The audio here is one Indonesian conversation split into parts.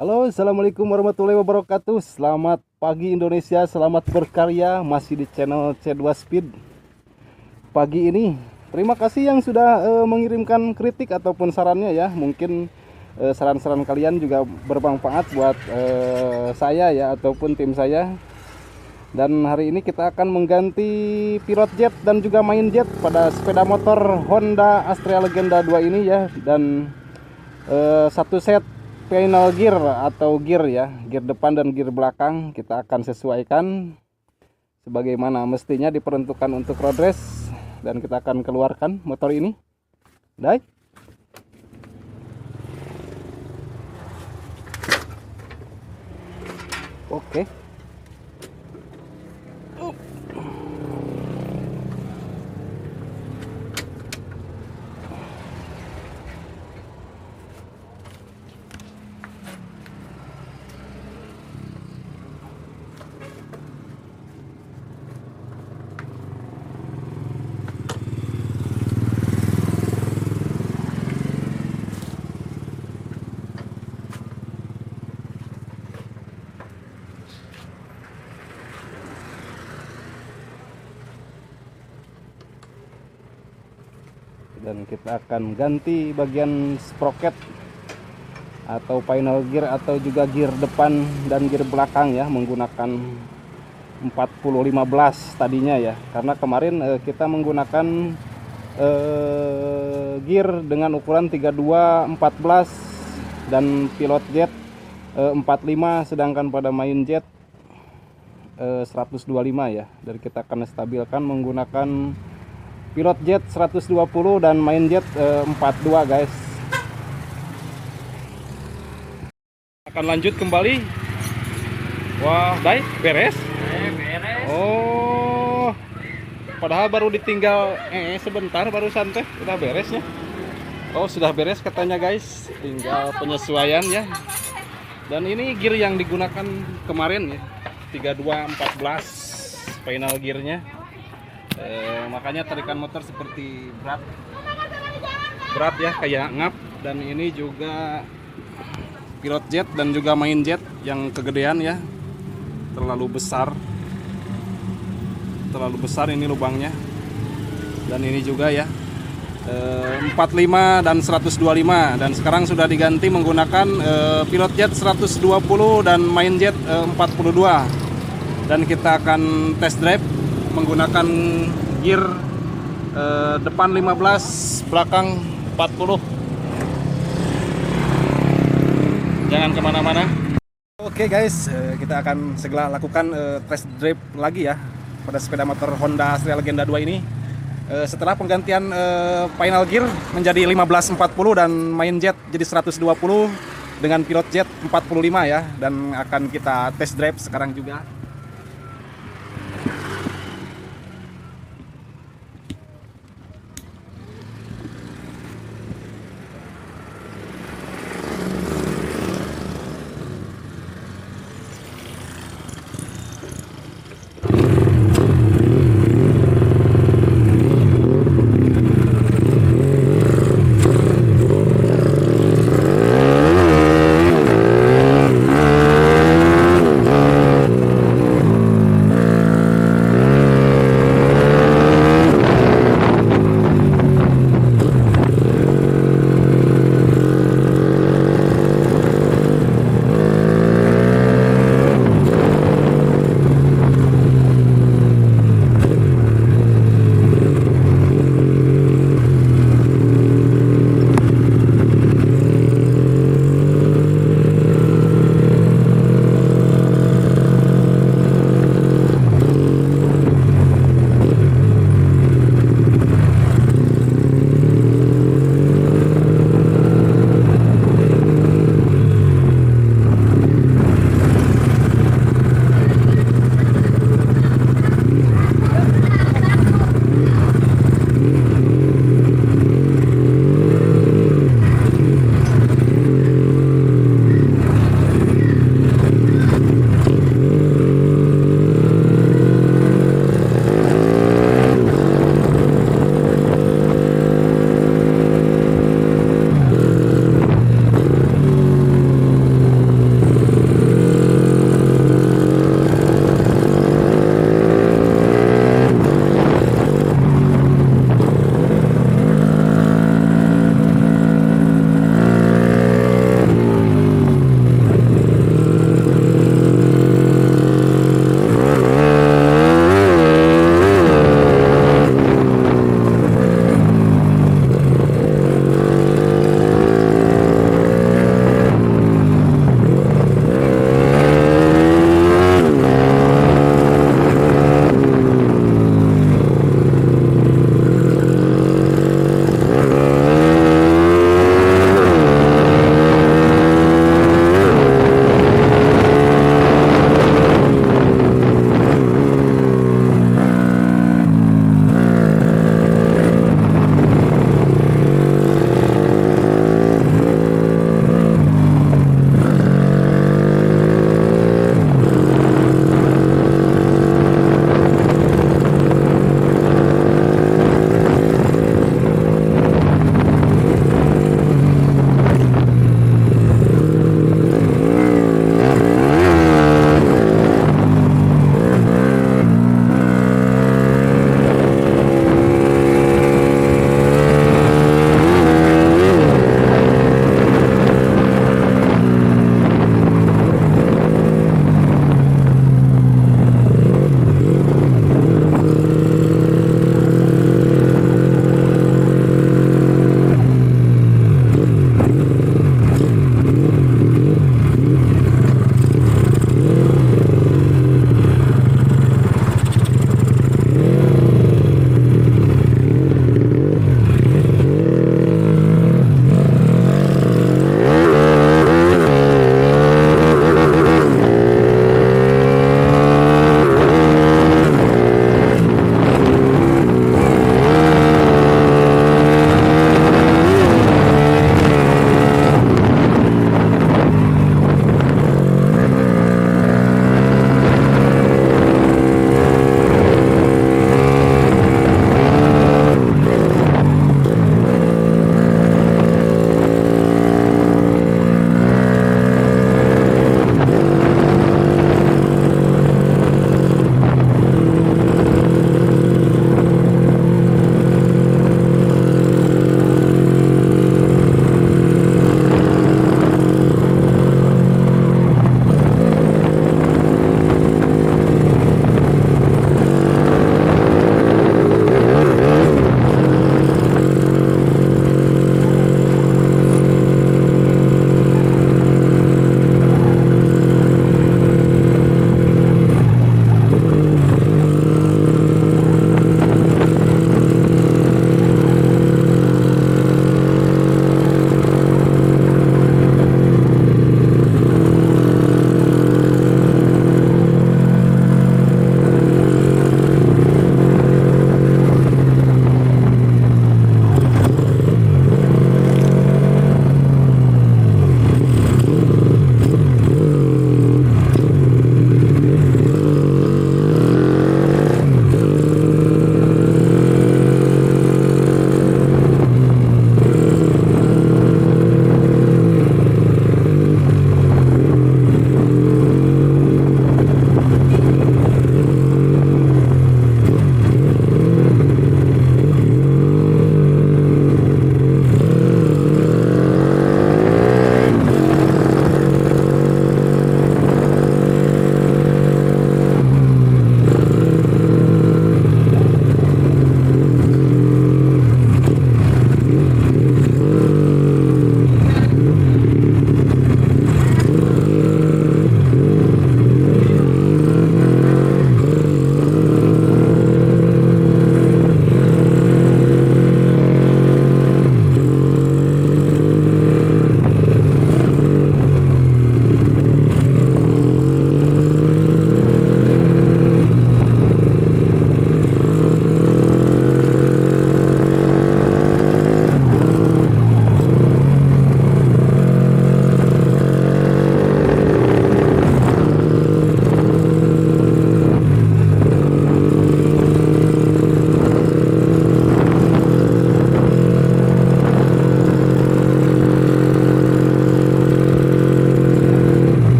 Halo, assalamualaikum warahmatullahi wabarakatuh. Selamat pagi Indonesia, selamat berkarya. Masih di channel C2 Speed. Pagi ini, terima kasih yang sudah mengirimkan kritik ataupun sarannya ya. Mungkin saran-saran kalian juga bermanfaat buat saya ya ataupun tim saya. Dan hari ini kita akan mengganti pilot jet dan juga main jet pada sepeda motor Honda Astrea Legenda 2 ini ya. Dan satu set final gear atau gear ya, gear depan dan gear belakang kita akan sesuaikan sebagaimana mestinya diperuntukkan untuk road race, dan kita akan keluarkan motor ini. Baik. Oke. Dan kita akan ganti bagian sprocket atau final gear atau juga gear depan dan gear belakang ya, menggunakan 40-15 tadinya ya, karena kemarin kita menggunakan gear dengan ukuran 32-14 dan pilot jet 45, sedangkan pada main jet 125 ya. Dan kita akan stabilkan menggunakan pilot jet 120 dan main jet 42 guys. Akan lanjut kembali. Wah, baik, beres? Beres. Oh, padahal baru ditinggal sebentar barusan teh udah beres ya. Oh, sudah beres katanya guys, tinggal penyesuaian ya. Dan ini gear yang digunakan kemarin ya, 32-14 final gearnya. Makanya tarikan motor seperti berat ya, kayak ngap. Dan ini juga pilot jet dan juga main jet yang kegedean ya, terlalu besar ini lubangnya. Dan ini juga ya 45 dan 125, dan sekarang sudah diganti menggunakan pilot jet 120 dan main jet 42. Dan kita akan test drive menggunakan gear depan 15, belakang 40. Jangan kemana-mana. Oke guys, kita akan segera lakukan test drive lagi ya pada sepeda motor Honda Astrea Legenda 2 ini. Setelah penggantian final gear menjadi 15-40 dan main jet jadi 120 dengan pilot jet 45 ya, dan akan kita test drive sekarang juga.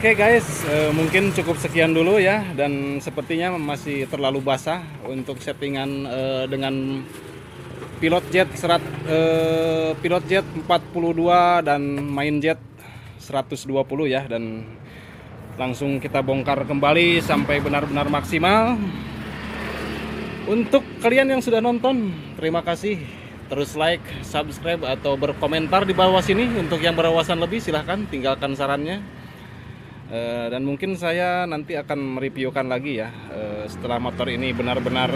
Oke guys, mungkin cukup sekian dulu ya, dan sepertinya masih terlalu basah untuk settingan dengan pilot jet pilot jet 42 dan main jet 120 ya, dan langsung kita bongkar kembali sampai benar-benar maksimal. Untuk kalian yang sudah nonton, terima kasih. Terus like, subscribe, atau berkomentar di bawah sini. Untuk yang berwawasan lebih, silahkan tinggalkan sarannya. Dan mungkin saya nanti akan mereviewkan lagi ya, setelah motor ini benar-benar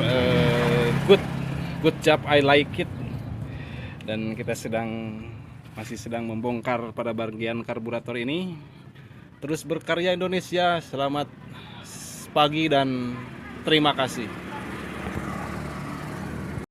good job, I like it. Dan kita masih sedang membongkar pada bagian karburator ini. Terus berkarya Indonesia. Selamat pagi dan terima kasih.